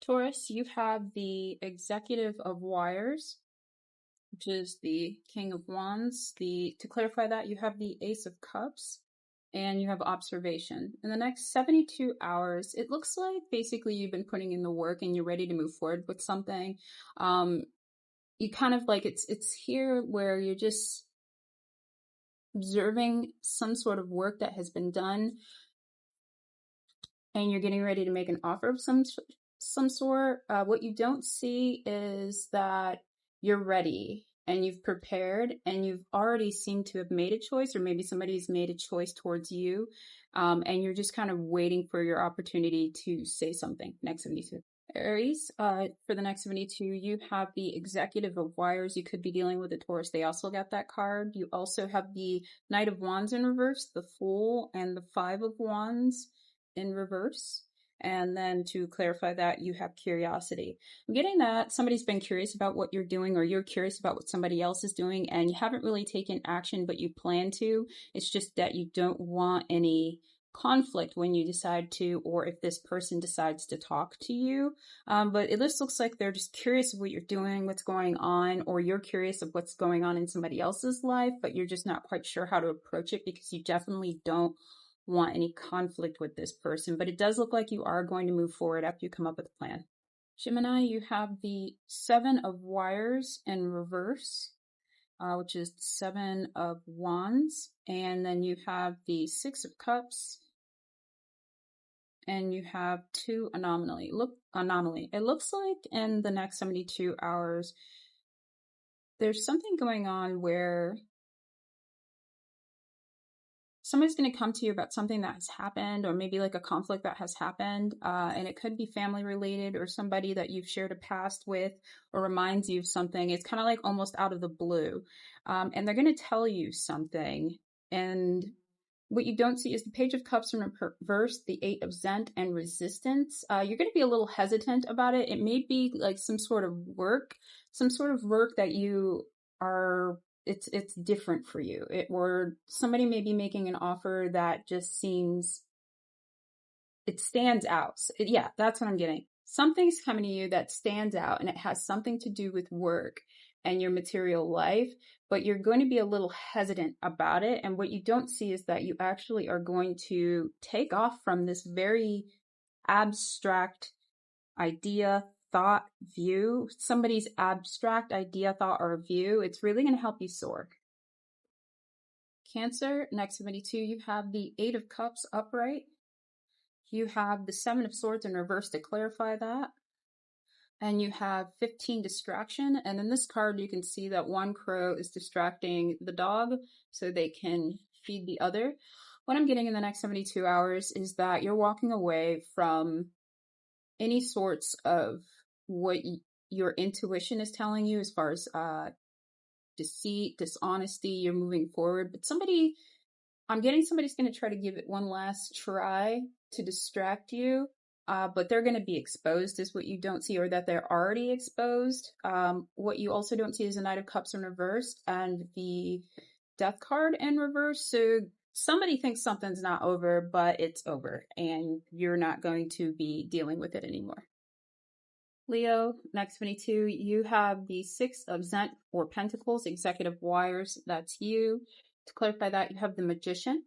Taurus, you have the Executive of Wires, which is the King of Wands. To clarify that, you have the Ace of Cups and you have Observation. In the next 72 hours, it looks like basically you've been putting in the work and you're ready to move forward with something. You kind of like, it's here where you're just observing some sort of work that has been done and you're getting ready to make an offer of some sort. What you don't see is that you're ready and you've prepared and you've already seemed to have made a choice, or maybe somebody's made a choice towards you, and you're just kind of waiting for your opportunity to say something. Next 72. Aries, for the next 72, you have the Executive of Wires. You could be dealing with a Taurus. They also got that card. You also have the Knight of Wands in reverse, the Fool, and the Five of Wands in reverse. And then to clarify that, you have Curiosity. I'm getting that somebody's been curious about what you're doing, or you're curious about what somebody else is doing, and you haven't really taken action, but you plan to. It's just that you don't want any conflict when you decide to, or if this person decides to talk to you. But it just looks like they're just curious of what you're doing, what's going on, or you're curious of what's going on in somebody else's life, but you're just not quite sure how to approach it because you definitely don't want any conflict with this person. But it does look like you are going to move forward after you come up with a plan. Gemini, you have the Seven of Wires in reverse, which is the Seven of Wands, and then you have the Six of Cups, and you have two anomaly. It looks like in the next 72 hours, there's something going on where somebody's going to come to you about something that has happened, or maybe like a conflict that has happened, and it could be family related or somebody that you've shared a past with or reminds you of something. It's kind of like almost out of the blue, and they're going to tell you something, and what you don't see is the Page of Cups in reverse, the Eight of Zent, and Resistance. You're going to be a little hesitant about it. It may be like some sort of work that you are, it's different for you. Or somebody may be making an offer that just seems, it stands out. Yeah, that's what I'm getting. Something's coming to you that stands out, and it has something to do with work and your material life, but you're going to be a little hesitant about it. And what you don't see is that you actually are going to take off from this very abstract idea, thought, view, somebody's abstract idea, thought, or view. It's really going to help you soar. Cancer, next 72, you have the Eight of Cups upright. You have the Seven of Swords in reverse to clarify that. And you have 15 distraction. And in this card, you can see that one crow is distracting the dog so they can feed the other. What I'm getting in the next 72 hours is that you're walking away from any sorts of what your intuition is telling you as far as deceit, dishonesty. You're moving forward. But I'm getting somebody's going to try to give it one last try to distract you. But they're going to be exposed is what you don't see, or that they're already exposed. What you also don't see is the Knight of Cups in reverse and the Death card in reverse. So somebody thinks something's not over, but it's over, and you're not going to be dealing with it anymore. Leo, next 22, you have the Six of Zent or Pentacles, Executive Wires. That's you. To clarify that, you have the Magician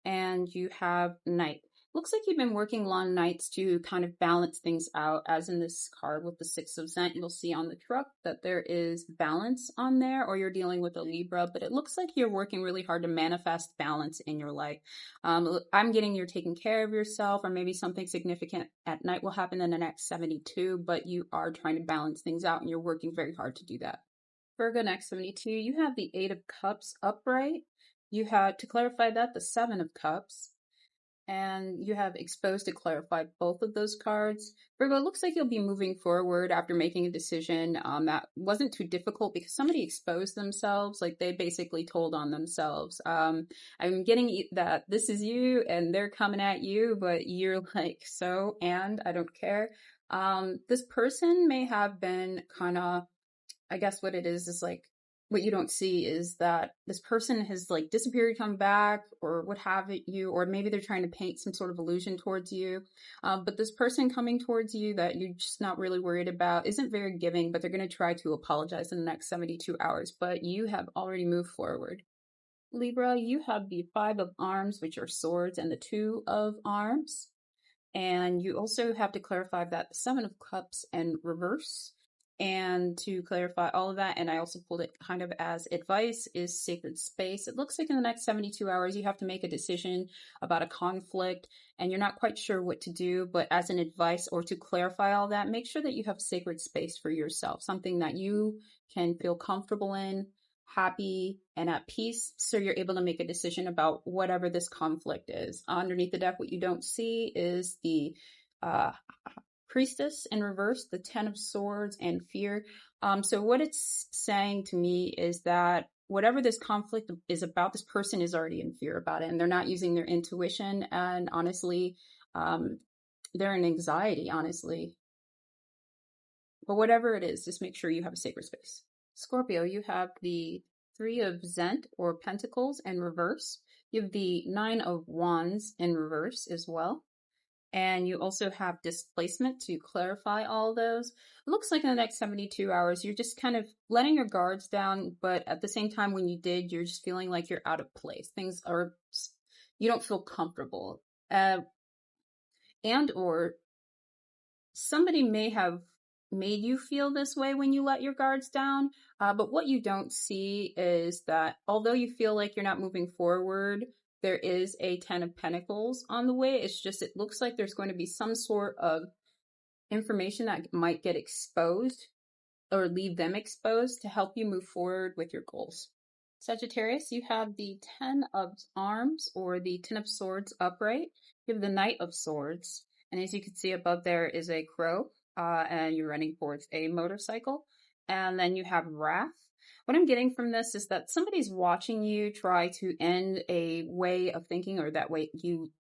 and you have Knight. Looks like you've been working long nights to kind of balance things out, as in this card with the Six of Zent. You'll see on the truck that there is balance on there, or you're dealing with a Libra, but it looks like you're working really hard to manifest balance in your life. I'm getting you're taking care of yourself, or maybe something significant at night will happen in the next 72, but you are trying to balance things out and you're working very hard to do that. Virgo, next 72, you have the Eight of Cups upright. You have, to clarify that, the Seven of Cups. And you have exposed to clarify both of those cards. Virgo, it looks like you'll be moving forward after making a decision that wasn't too difficult because somebody exposed themselves, like they basically told on themselves. I'm getting that this is you and they're coming at you, but you're like, so, and I don't care. This person may have been kind of, I guess what it is like what you don't see is that this person has like disappeared, come back, or what have you, or maybe they're trying to paint some sort of illusion towards you. But this person coming towards you that you're just not really worried about isn't very giving, but they're going to try to apologize in the next 72 hours. But you have already moved forward. Libra, you have the Five of Arms, which are swords, and the Two of Arms. And you also have to clarify that the Seven of Cups and reverse. And to clarify all of that, and I also pulled it kind of as advice, is sacred space. It looks like in the next 72 hours, you have to make a decision about a conflict and you're not quite sure what to do, but as an advice or to clarify all that, make sure that you have sacred space for yourself, something that you can feel comfortable in, happy, and at peace, so you're able to make a decision about whatever this conflict is. Underneath the deck, what you don't see is the Priestess in reverse, the Ten of Swords, and fear. So what it's saying to me is that whatever this conflict is about, this person is already in fear about it, and they're not using their intuition, and honestly, they're in anxiety, honestly. But whatever it is, just make sure you have a sacred space. Scorpio, you have the Three of Zent or Pentacles in reverse. You have the Nine of Wands in reverse as well. And you also have displacement to clarify all those. It looks like in the next 72 hours, you're just kind of letting your guards down, but at the same time, when you did, you're just feeling like you're out of place. Things are, you don't feel comfortable. And or somebody may have made you feel this way when you let your guards down. But what you don't see is that although you feel like you're not moving forward, there is a Ten of Pentacles on the way. It's just, it looks like there's going to be some sort of information that might get exposed or leave them exposed to help you move forward with your goals. Sagittarius, you have the Ten of Arms or the Ten of Swords upright. You have the Knight of Swords. And as you can see above there is a crow, and you're running towards a motorcycle. And then you have Wrath. What I'm getting from this is that somebody's watching you try to end a way of thinking, or that way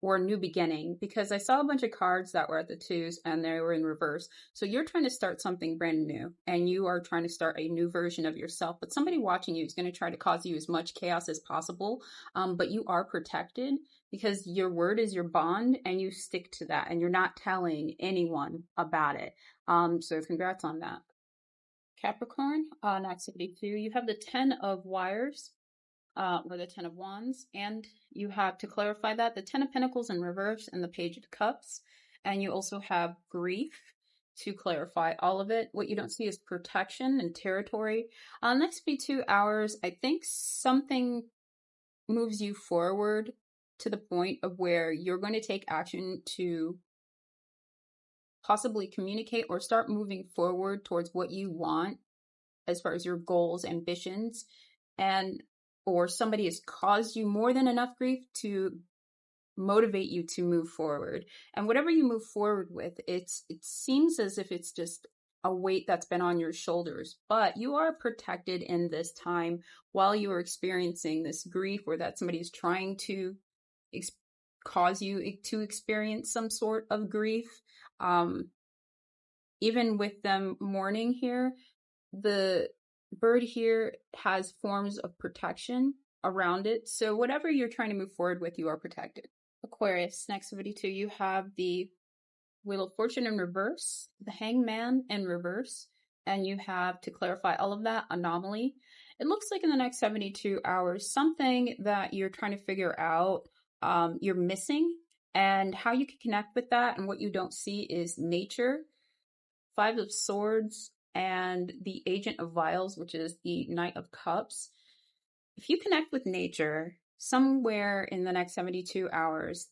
or a new beginning, because I saw a bunch of cards that were at the twos and they were in reverse. So you're trying to start something brand new and you are trying to start a new version of yourself, but somebody watching you is going to try to cause you as much chaos as possible. But you are protected because your word is your bond and you stick to that and you're not telling anyone about it. So congrats on that. Capricorn, next 72, you have the Ten of Wires, or the Ten of Wands, and you have, to clarify that, the Ten of Pentacles in reverse and the Page of Cups, and you also have grief to clarify all of it. What you don't see is protection and territory. Next 72 hours, I think something moves you forward to the point of where you're going to take action to possibly communicate or start moving forward towards what you want as far as your goals, ambitions, and or somebody has caused you more than enough grief to motivate you to move forward. And whatever you move forward with, it seems as if it's just a weight that's been on your shoulders, but you are protected in this time while you are experiencing this grief, or that somebody is trying to cause you to experience some sort of grief. Even with them mourning here, the bird here has forms of protection around it. So whatever you're trying to move forward with, you are protected. Aquarius, next 72, you have the Wheel of Fortune in reverse, the Hangman in reverse, and you have, to clarify all of that, anomaly. It looks like in the next 72 hours, something that you're trying to figure out, you're missing, and how you can connect with that. And what you don't see is nature, Five of Swords, and the Agent of Vials, which is the Knight of Cups. If you connect with nature somewhere in the next 72 hours,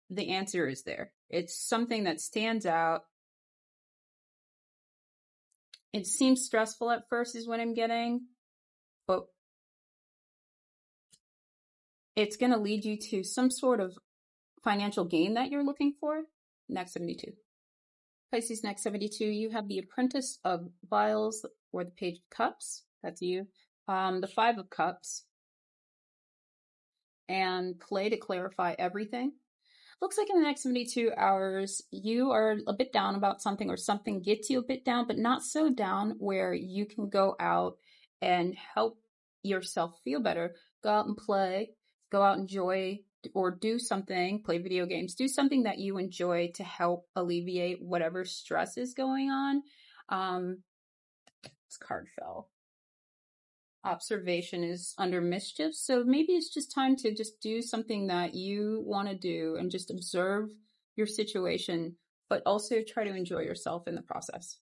the answer is there. It's something that stands out. It seems stressful at first is what I'm getting, but it's going to lead you to some sort of financial gain that you're looking for. Next 72. Pisces, next 72, you have the Apprentice of Vials or the Page of Cups. That's you. The Five of Cups. And play to clarify everything. Looks like in the next 72 hours, you are a bit down about something, or something gets you a bit down, but not so down where you can go out and help yourself feel better. Go out and play, go out and enjoy, or do something, play video games, do something that you enjoy to help alleviate whatever stress is going on. This card fell. Observation is under mischief. So maybe it's just time to just do something that you want to do and just observe your situation, but also try to enjoy yourself in the process.